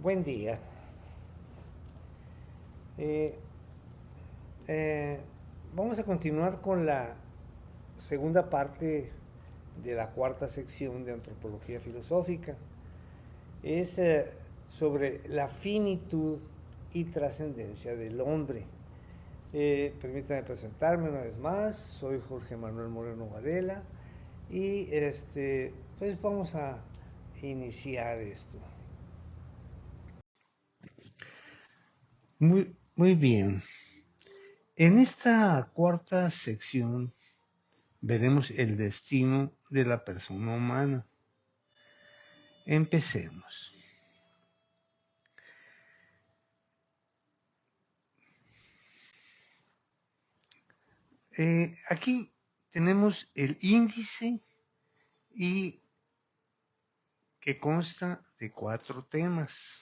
Buen día. Eh, eh, Vamos a continuar con la segunda parte de la cuarta sección de Antropología Filosófica. Es sobre la finitud y trascendencia del hombre. Permítanme presentarme una vez más. Soy Jorge Manuel Moreno Varela y pues vamos a iniciar esto. Muy bien. En esta cuarta sección veremos el destino de la persona humana. Empecemos. Aquí tenemos el índice y que consta de 4 temas: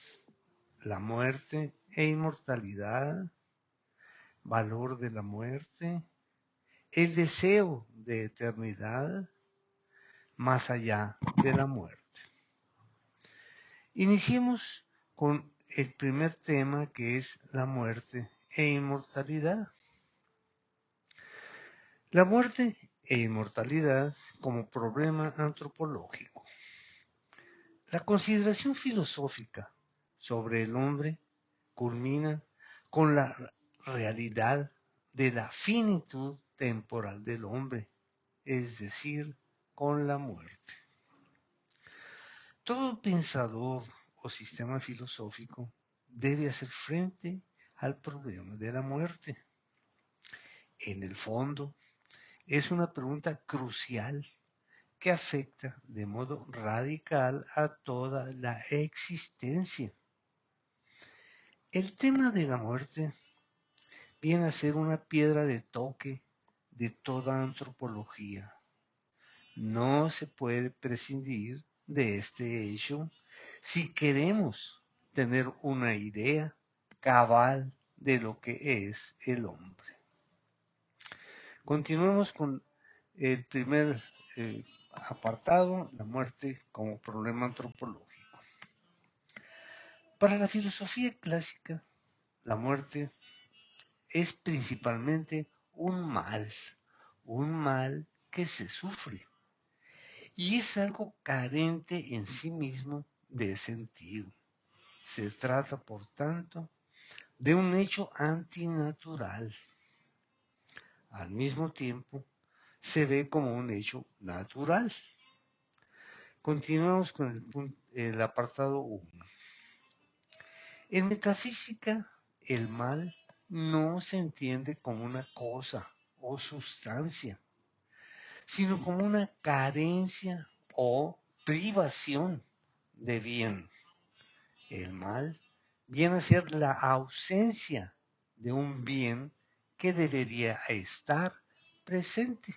la muerte e inmortalidad, valor de la muerte, el deseo de eternidad, más allá de la muerte. Iniciemos con el primer tema, que es la muerte e inmortalidad. La muerte e inmortalidad como problema antropológico. La consideración filosófica sobre el hombre culmina con la realidad de la finitud temporal del hombre, es decir, con la muerte. Todo pensador o sistema filosófico debe hacer frente al problema de la muerte. En el fondo, es una pregunta crucial que afecta de modo radical a toda la existencia. El tema de la muerte viene a ser una piedra de toque de toda antropología. No se puede prescindir de este hecho si queremos tener una idea cabal de lo que es el hombre. Continuemos con el primer apartado, la muerte como problema antropológico. Para la filosofía clásica, la muerte es principalmente un mal que se sufre, y es algo carente en sí mismo de sentido. Se trata, por tanto, de un hecho antinatural. Al mismo tiempo, se ve como un hecho natural. Continuamos con el apartado 1. En metafísica, el mal no se entiende como una cosa o sustancia, sino como una carencia o privación de bien. El mal viene a ser la ausencia de un bien que debería estar presente.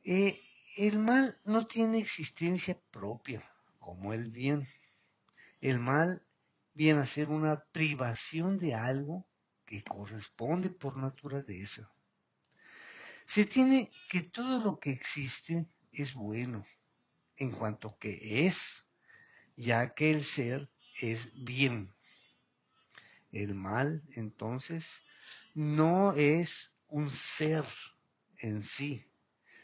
El mal no tiene existencia propia como el bien. El mal viene a ser una privación de algo que corresponde por naturaleza. Se tiene que todo lo que existe es bueno en cuanto que es, ya que el ser es bien. El mal, entonces, no es un ser en sí,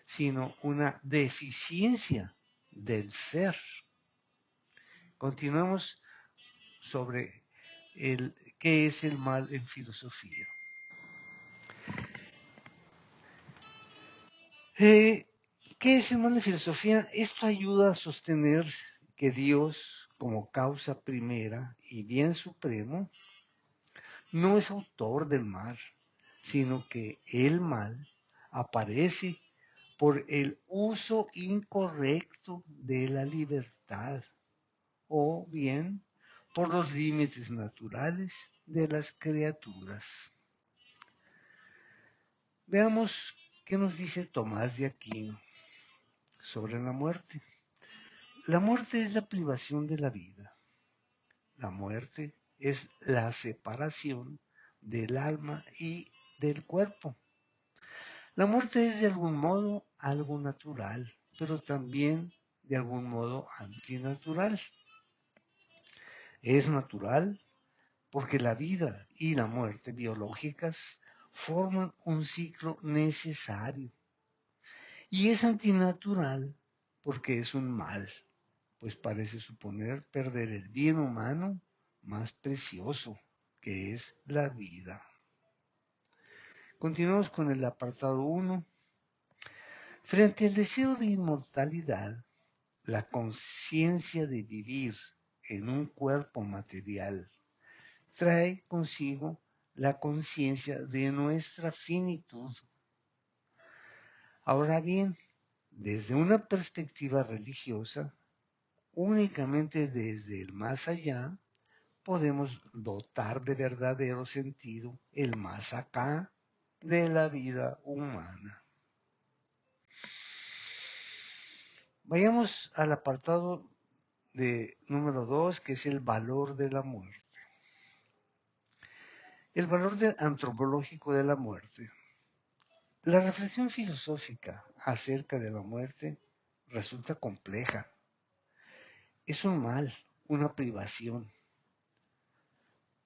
sino una deficiencia del ser. Continuamos sobre qué es el mal en filosofía. ¿Qué es el mal en filosofía? Esto ayuda a sostener que Dios, como causa primera y bien supremo, no es autor del mal, sino que el mal aparece por el uso incorrecto de la libertad, o bien por los límites naturales de las criaturas. Veamos qué nos dice Tomás de Aquino sobre la muerte. La muerte es la privación de la vida. La muerte es la separación del alma y del cuerpo. La muerte es de algún modo algo natural, pero también de algún modo antinatural. Es natural porque la vida y la muerte biológicas forman un ciclo necesario. Y es antinatural porque es un mal, pues parece suponer perder el bien humano más precioso, que es la vida. Continuamos con el apartado 1. Frente al deseo de inmortalidad, la conciencia de vivir en un cuerpo material trae consigo la conciencia de nuestra finitud. Ahora bien, desde una perspectiva religiosa, únicamente desde el más allá podemos dotar de verdadero sentido el más acá de la vida humana. Vayamos al apartado de número 2, que es el valor de la muerte. El valor antropológico de la muerte. La reflexión filosófica acerca de la muerte resulta compleja. Es un mal, una privación,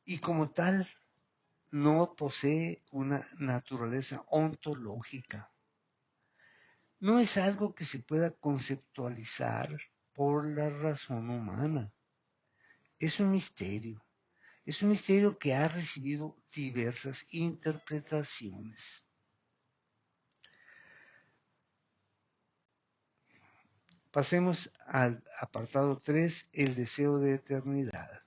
y como tal no posee una naturaleza ontológica. No es algo que se pueda conceptualizar por la razón humana. Es un misterio. Es un misterio que ha recibido diversas interpretaciones. Pasemos al apartado 3, el deseo de eternidad.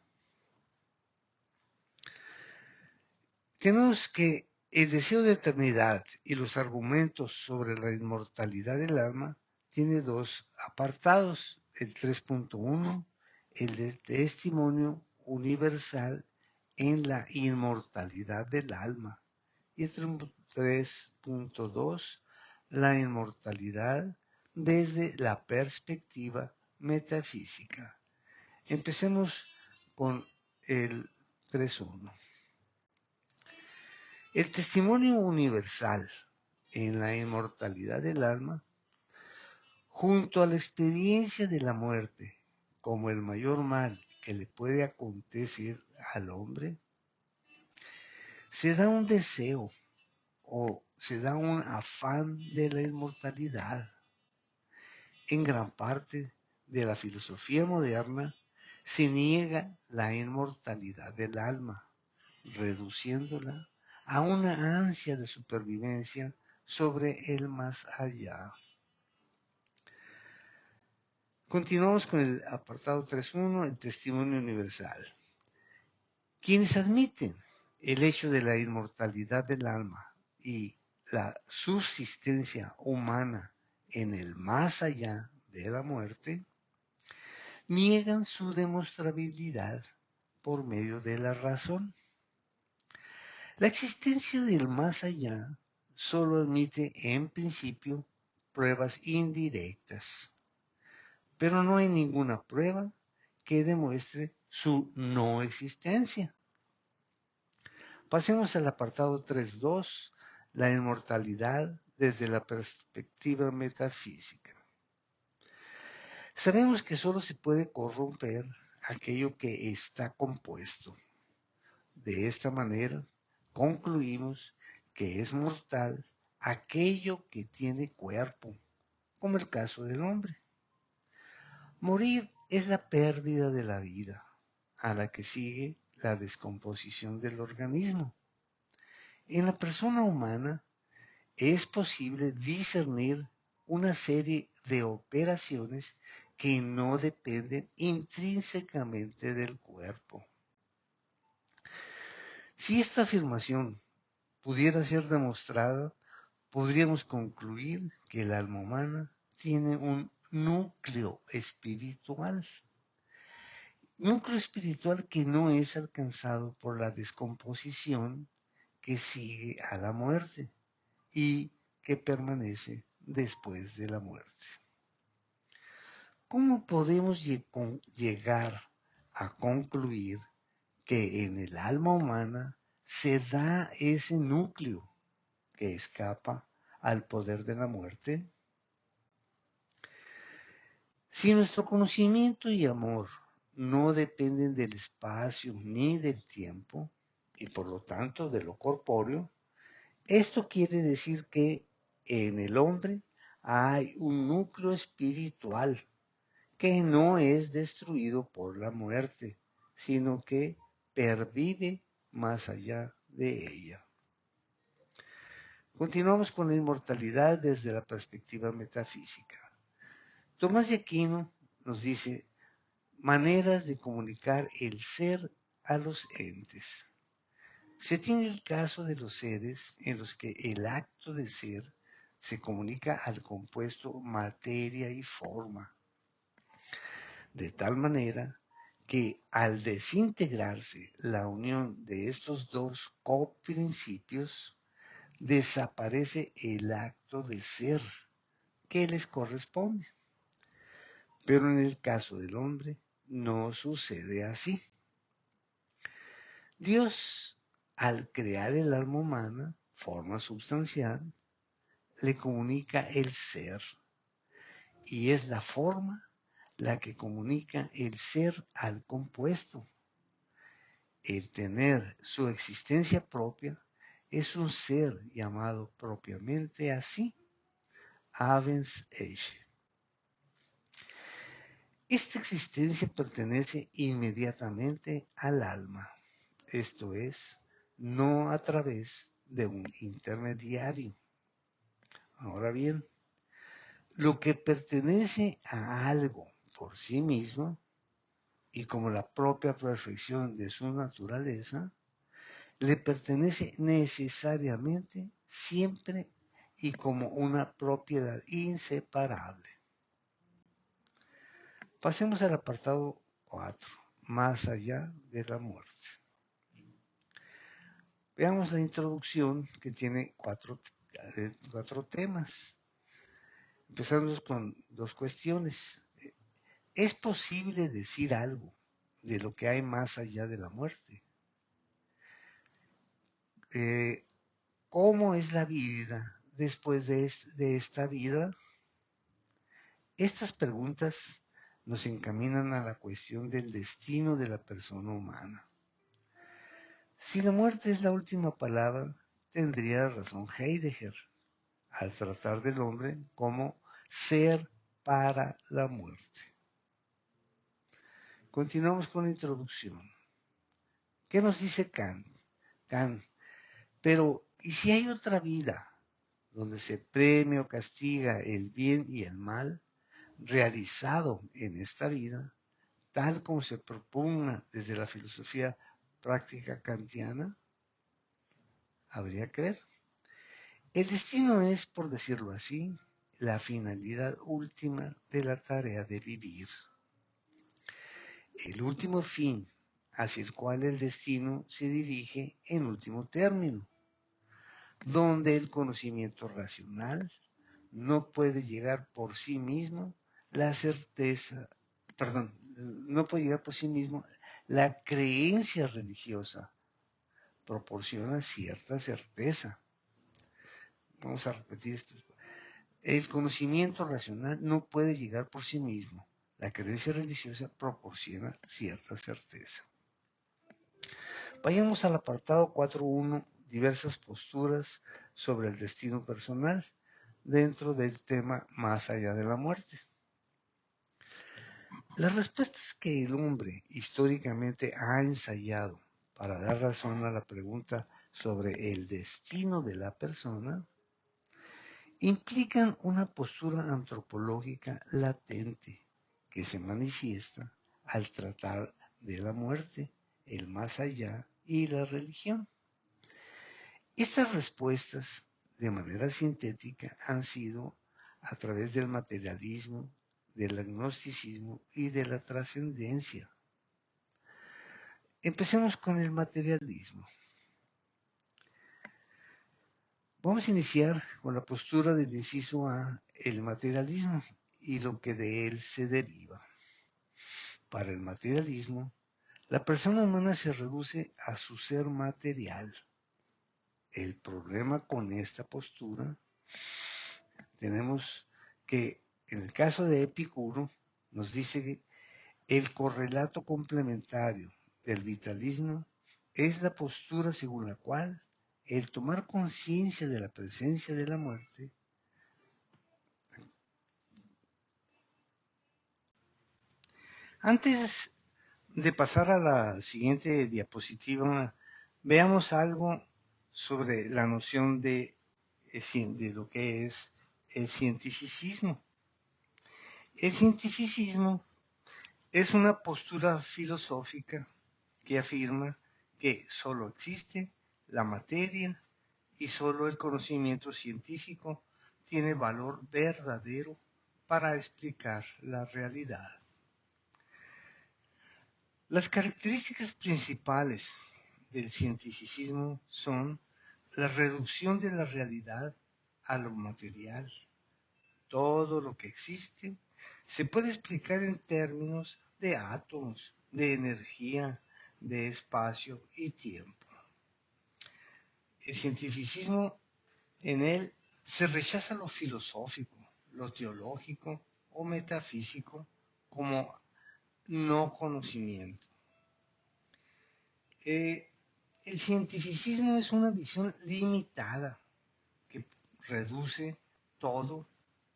Tenemos que el deseo de eternidad y los argumentos sobre la inmortalidad del alma tiene dos apartados, el 3.1, el de testimonio universal en la inmortalidad del alma, y el 3.2, la inmortalidad desde la perspectiva metafísica. Empecemos con el 3.1. El testimonio universal en la inmortalidad del alma, junto a la experiencia de la muerte como el mayor mal que le puede acontecer al hombre, se da un deseo o se da un afán de la inmortalidad. En gran parte de la filosofía moderna se niega la inmortalidad del alma, reduciéndola a una ansia de supervivencia sobre el más allá. Continuamos con el apartado 3.1, el testimonio universal. Quienes admiten el hecho de la inmortalidad del alma y la subsistencia humana en el más allá de la muerte, niegan su demostrabilidad por medio de la razón. La existencia del más allá solo admite, en principio, pruebas indirectas, pero no hay ninguna prueba que demuestre su no existencia. Pasemos al apartado 3.2, la inmortalidad desde la perspectiva metafísica. Sabemos que solo se puede corromper aquello que está compuesto. De esta manera, concluimos que es mortal aquello que tiene cuerpo, como el caso del hombre. Morir es la pérdida de la vida, a la que sigue la descomposición del organismo. En la persona humana es posible discernir una serie de operaciones que no dependen intrínsecamente del cuerpo. Si esta afirmación pudiera ser demostrada, podríamos concluir que el alma humana tiene un núcleo espiritual que no es alcanzado por la descomposición que sigue a la muerte y que permanece después de la muerte. ¿Cómo podemos llegar a concluir que en el alma humana se da ese núcleo que escapa al poder de la muerte? Si nuestro conocimiento y amor no dependen del espacio ni del tiempo, y por lo tanto de lo corpóreo. Esto quiere decir que en el hombre hay un núcleo espiritual que no es destruido por la muerte, sino que pervive más allá de ella. Continuamos con la inmortalidad desde la perspectiva metafísica. Tomás de Aquino nos dice maneras de comunicar el ser a los entes. Se tiene el caso de los seres en los que el acto de ser se comunica al compuesto materia y forma, de tal manera que al desintegrarse la unión de estos dos coprincipios, desaparece el acto de ser que les corresponde. Pero en el caso del hombre no sucede así. Dios, al crear el alma humana, forma substancial, le comunica el ser, y es la forma la que comunica el ser al compuesto. El tener su existencia propia es un ser llamado propiamente así, Habens Eche. Esta existencia pertenece inmediatamente al alma, esto es, no a través de un intermediario. Ahora bien, lo que pertenece a algo por sí mismo y como la propia perfección de su naturaleza, le pertenece necesariamente siempre y como una propiedad inseparable. Pasemos al apartado 4, más allá de la muerte. Veamos la introducción que tiene cuatro temas. Empezamos con dos cuestiones. ¿Es posible decir algo de lo que hay más allá de la muerte? ¿Cómo es la vida después de esta vida? Estas preguntas nos encaminan a la cuestión del destino de la persona humana. Si la muerte es la última palabra, tendría razón Heidegger al tratar del hombre como ser para la muerte. Continuamos con la introducción. ¿Qué nos dice Kant? Kant, pero ¿y si hay otra vida donde se premia o castiga el bien y el mal realizado en esta vida, tal como se propugna desde la filosofía práctica kantiana? Habría que ver. El destino es, por decirlo así, la finalidad última de la tarea de vivir. El último fin hacia el cual el destino se dirige en último término, donde el conocimiento racional no puede llegar por sí mismo la certeza, no puede llegar por sí mismo la creencia religiosa, proporciona cierta certeza. Vamos a repetir esto. El conocimiento racional no puede llegar por sí mismo. La creencia religiosa proporciona cierta certeza. Vayamos al apartado 4.1, diversas posturas sobre el destino personal dentro del tema más allá de la muerte. Las respuestas que el hombre históricamente ha ensayado para dar razón a la pregunta sobre el destino de la persona implican una postura antropológica latente que se manifiesta al tratar de la muerte, el más allá y la religión. Estas respuestas, de manera sintética, han sido a través del materialismo, del agnosticismo y de la trascendencia. Empecemos con el materialismo. Vamos a iniciar con la postura del inciso A, el materialismo y lo que de él se deriva. Para el materialismo, la persona humana se reduce a su ser material. El problema con esta postura, tenemos que en el caso de Epicuro, nos dice El correlato complementario del vitalismo es la postura según la cual el tomar conciencia de la presencia de la muerte Antes de pasar a la siguiente diapositiva, veamos algo sobre la noción de lo que es el cientificismo. El cientificismo es una postura filosófica que afirma que solo existe la materia y solo el conocimiento científico tiene valor verdadero para explicar la realidad. Las características principales del cientificismo son la reducción de la realidad a lo material. Todo lo que existe se puede explicar en términos de átomos, de energía, de espacio y tiempo. El cientificismo, en él, se rechaza lo filosófico, lo teológico o metafísico como no conocimiento. El cientificismo es una visión limitada que reduce todo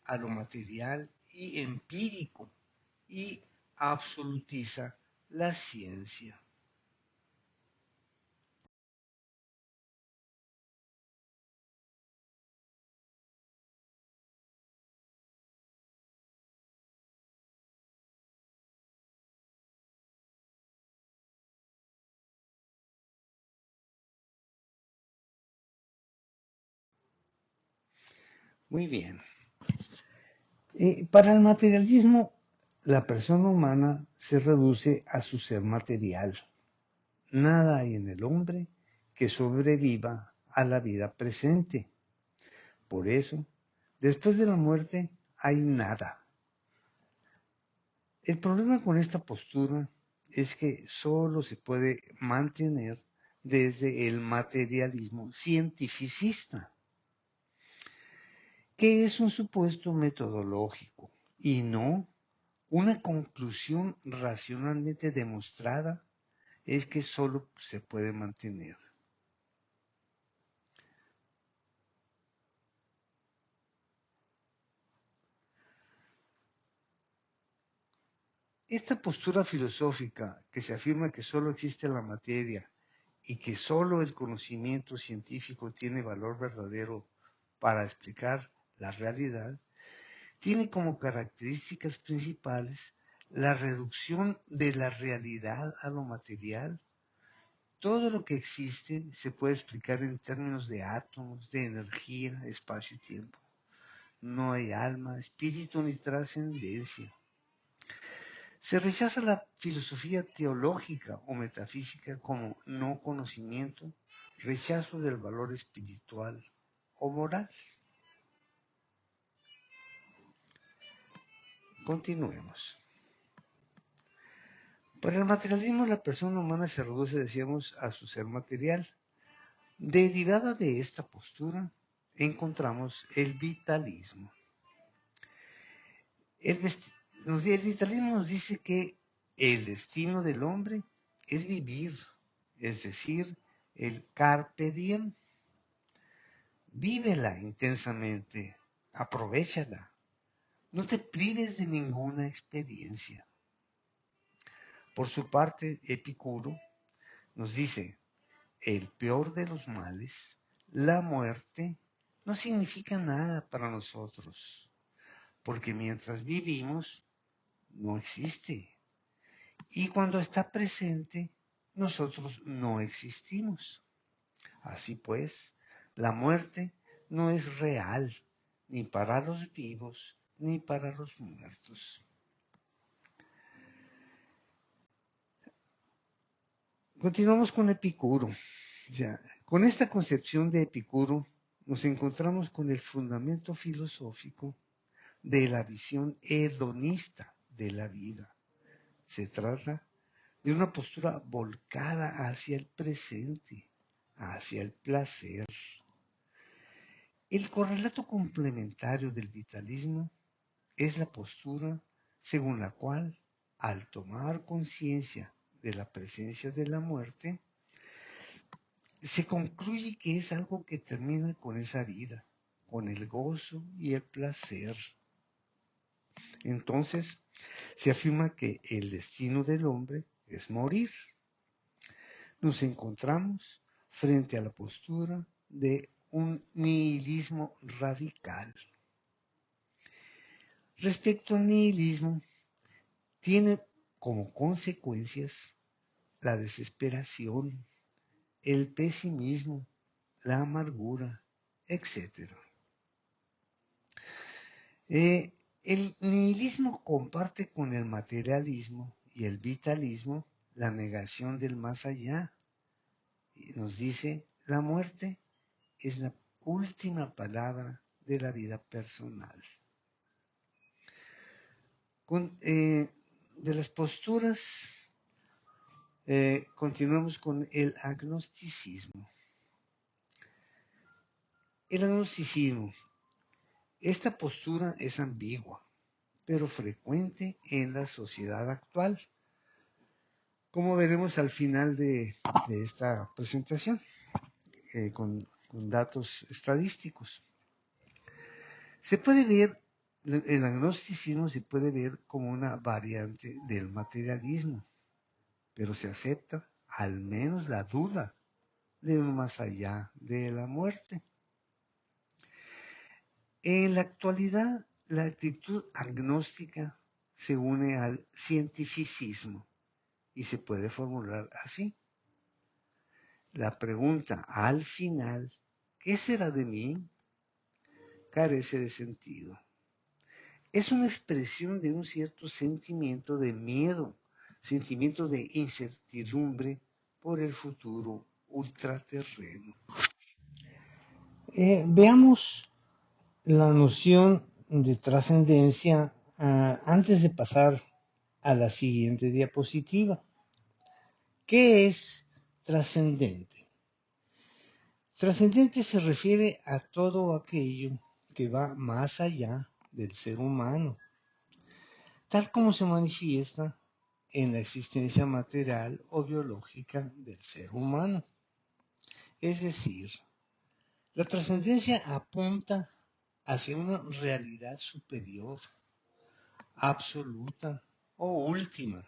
a lo material y empírico y absolutiza la ciencia. Muy bien. Para el materialismo, la persona humana se reduce a su ser material. Nada hay en el hombre que sobreviva a la vida presente. Por eso, después de la muerte hay nada. El problema con esta postura es que solo se puede mantener desde el materialismo cientificista, que es un supuesto metodológico y no una conclusión racionalmente demostrada es que solo se puede mantener. Esta postura filosófica que se afirma que solo existe la materia y que solo el conocimiento científico tiene valor verdadero para explicar la realidad, tiene como características principales la reducción de la realidad a lo material. Todo lo que existe se puede explicar en términos de átomos, de energía, espacio y tiempo. No hay alma, espíritu ni trascendencia. Se rechaza la filosofía teológica o metafísica como no conocimiento, rechazo del valor espiritual o moral. Continuemos. Para el materialismo, la persona humana se reduce, decíamos, a su ser material. Derivada de esta postura, encontramos el vitalismo. El vitalismo nos dice que el destino del hombre es vivir, es decir, el carpe diem. Vívela intensamente, aprovéchala, no te prives de ninguna experiencia. Por su parte, Epicuro nos dice, el peor de los males, la muerte, no significa nada para nosotros, porque mientras vivimos, no existe. Y cuando está presente, nosotros no existimos. Así pues, la muerte no es real, ni para los vivos, ni para los muertos. Continuamos con Epicuro. Con esta concepción de Epicuro nos encontramos con el fundamento filosófico de la visión hedonista de la vida. Se trata de una postura volcada hacia el presente, hacia el placer. El correlato complementario del vitalismo es la postura según la cual al tomar conciencia de la presencia de la muerte, se concluye que es algo que termina con esa vida, con el gozo y el placer. Entonces, se afirma que el destino del hombre es morir. Nos encontramos frente a la postura de un nihilismo radical. Respecto al nihilismo, tiene como consecuencias la desesperación, el pesimismo, la amargura, etc. El nihilismo comparte con el materialismo y el vitalismo la negación del más allá. Y nos dice, la muerte es la última palabra de la vida personal. De las posturas, continuamos con el agnosticismo. El agnosticismo, esta postura es ambigua, pero frecuente en la sociedad actual, como veremos al final de esta presentación, con datos estadísticos. El agnosticismo se puede ver como una variante del materialismo, pero se acepta al menos la duda de un más allá de la muerte. En la actualidad, la actitud agnóstica se une al cientificismo y se puede formular así. La pregunta al final, ¿qué será de mí?, carece de sentido. Es una expresión de un cierto sentimiento de miedo, sentimiento de incertidumbre por el futuro ultraterreno. Veamos la noción de trascendencia antes de pasar a la siguiente diapositiva. ¿Qué es trascendente? Trascendente se refiere a todo aquello que va más allá del ser humano, tal como se manifiesta en la existencia material o biológica del ser humano. Es decir, la trascendencia apunta hacia una realidad superior, absoluta o última,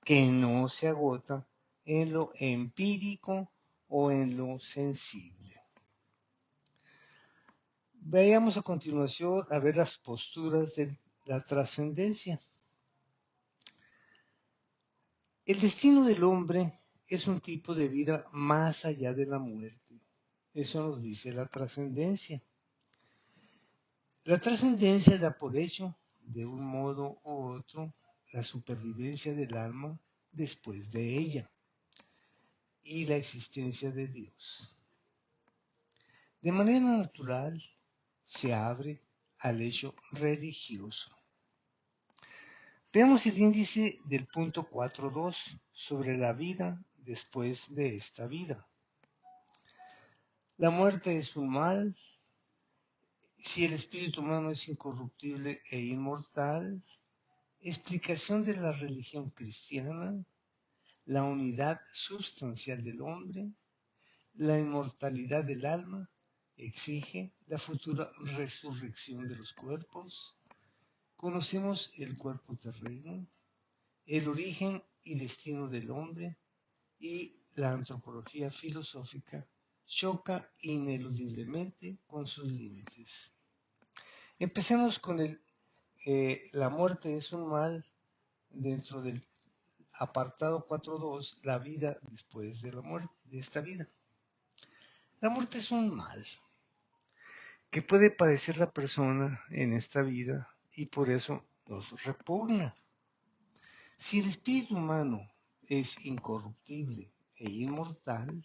que no se agota en lo empírico o en lo sensible. Veamos a continuación a ver las posturas de la trascendencia. El destino del hombre es un tipo de vida más allá de la muerte. Eso nos dice la trascendencia. La trascendencia da por hecho, de un modo u otro, la supervivencia del alma después de ella y la existencia de Dios. De manera natural, se abre al hecho religioso. Veamos el índice del punto 4.2 sobre la vida después de esta vida. La muerte es un mal. Si el espíritu humano es incorruptible e inmortal, explicación de la religión cristiana, la unidad substancial del hombre, la inmortalidad del alma, exige la futura resurrección de los cuerpos. Conocemos el cuerpo terreno, el origen y destino del hombre, y la antropología filosófica choca ineludiblemente con sus límites. Empecemos con la muerte es un mal dentro del apartado 4.2, la vida después de la muerte, de esta vida. La muerte es un mal que puede padecer la persona en esta vida y por eso nos repugna. Si el espíritu humano es incorruptible e inmortal,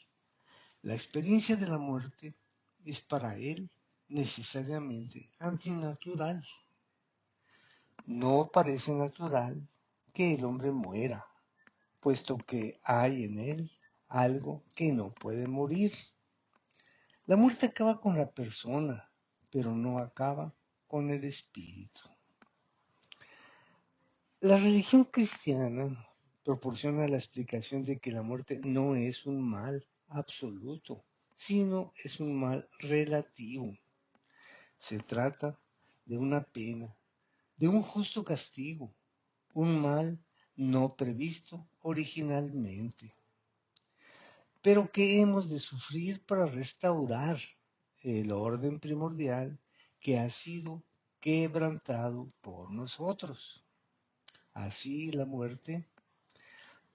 la experiencia de la muerte es para él necesariamente antinatural. No parece natural que el hombre muera, puesto que hay en él algo que no puede morir. La muerte acaba con la persona, pero no acaba con el espíritu. La religión cristiana proporciona la explicación de que la muerte no es un mal absoluto, sino es un mal relativo. Se trata de una pena, de un justo castigo, un mal no previsto originalmente, pero que hemos de sufrir para restaurar el orden primordial que ha sido quebrantado por nosotros. Así la muerte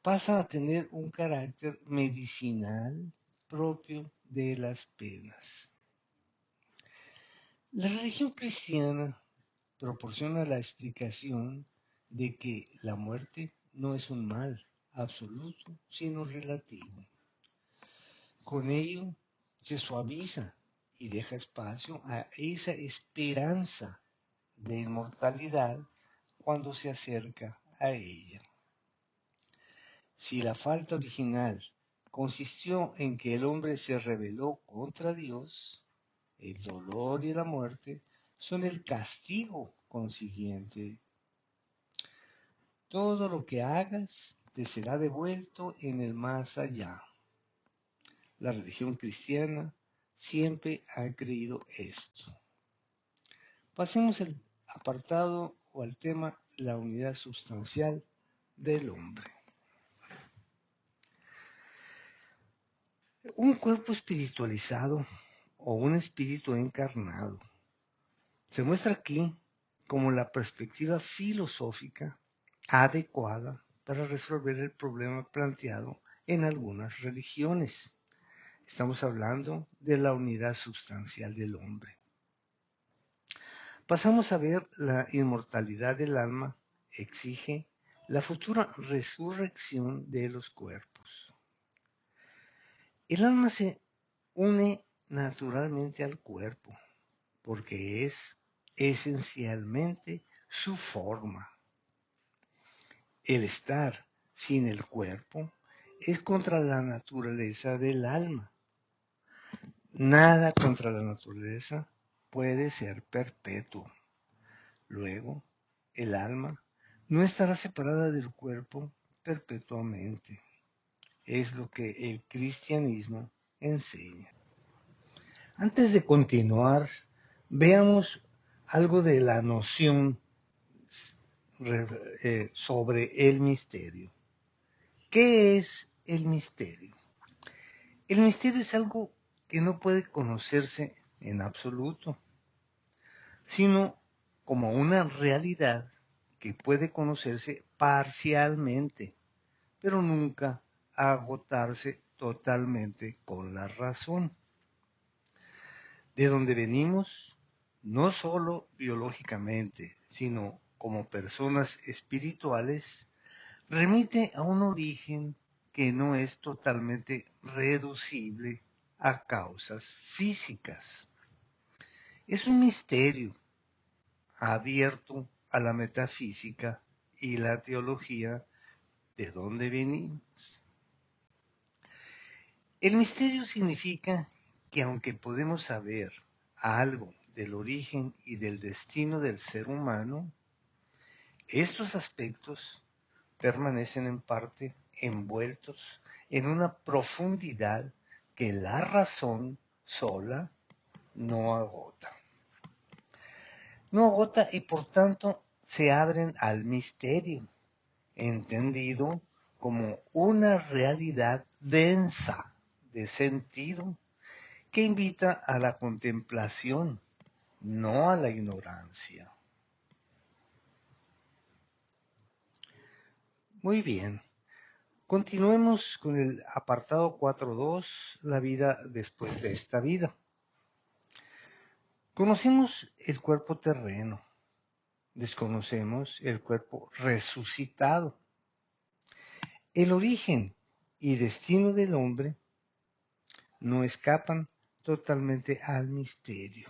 pasa a tener un carácter medicinal propio de las penas. La religión cristiana proporciona la explicación de que la muerte no es un mal absoluto, sino relativo. Con ello se suaviza y deja espacio a esa esperanza de inmortalidad cuando se acerca a ella. Si la falta original consistió en que el hombre se rebeló contra Dios, el dolor y la muerte son el castigo consiguiente. Todo lo que hagas te será devuelto en el más allá. La religión cristiana siempre ha creído esto. Pasemos al apartado o al tema la unidad sustancial del hombre. Un cuerpo espiritualizado o un espíritu encarnado se muestra aquí como la perspectiva filosófica adecuada para resolver el problema planteado en algunas religiones. Estamos hablando de la unidad sustancial del hombre. Pasamos a ver la inmortalidad del alma exige la futura resurrección de los cuerpos. El alma se une naturalmente al cuerpo porque es esencialmente su forma. El estar sin el cuerpo es contra la naturaleza del alma. Nada contra la naturaleza puede ser perpetuo. Luego, el alma no estará separada del cuerpo perpetuamente. Es lo que el cristianismo enseña. Antes de continuar, veamos algo de la noción sobre el misterio. ¿Qué es el misterio? El misterio es algo que no puede conocerse en absoluto, sino como una realidad que puede conocerse parcialmente, pero nunca agotarse totalmente con la razón. De donde venimos, no solo biológicamente, sino como personas espirituales, remite a un origen que no es totalmente reducible a causas físicas. Es un misterio abierto a la metafísica y la teología de dónde venimos. El misterio significa que aunque podemos saber algo del origen y del destino del ser humano, estos aspectos permanecen en parte envueltos en una profundidad que la razón sola no agota. No agota y por tanto se abren al misterio, entendido como una realidad densa de sentido que invita a la contemplación, no a la ignorancia. Muy bien, continuemos con el apartado 4.2, la vida después de esta vida. Conocemos el cuerpo terreno, desconocemos el cuerpo resucitado. El origen y destino del hombre no escapan totalmente al misterio.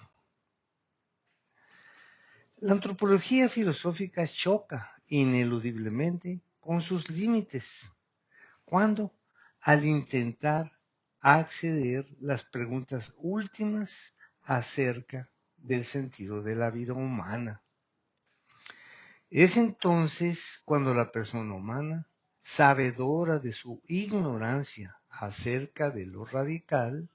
La antropología filosófica choca ineludiblemente con sus límites cuando, al intentar acceder las preguntas últimas acerca del sentido de la vida humana. Es entonces cuando la persona humana, sabedora de su ignorancia acerca de lo radical,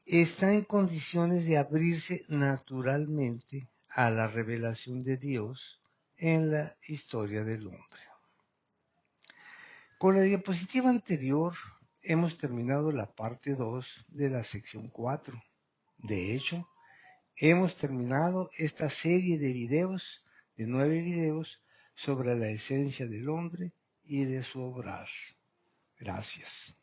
está en condiciones de abrirse naturalmente a la revelación de Dios en la historia del hombre. Con la diapositiva anterior hemos terminado la parte 2 de la sección 4. De hecho, hemos terminado esta serie de videos, de 9 videos, sobre la esencia del hombre y de su obrar. Gracias.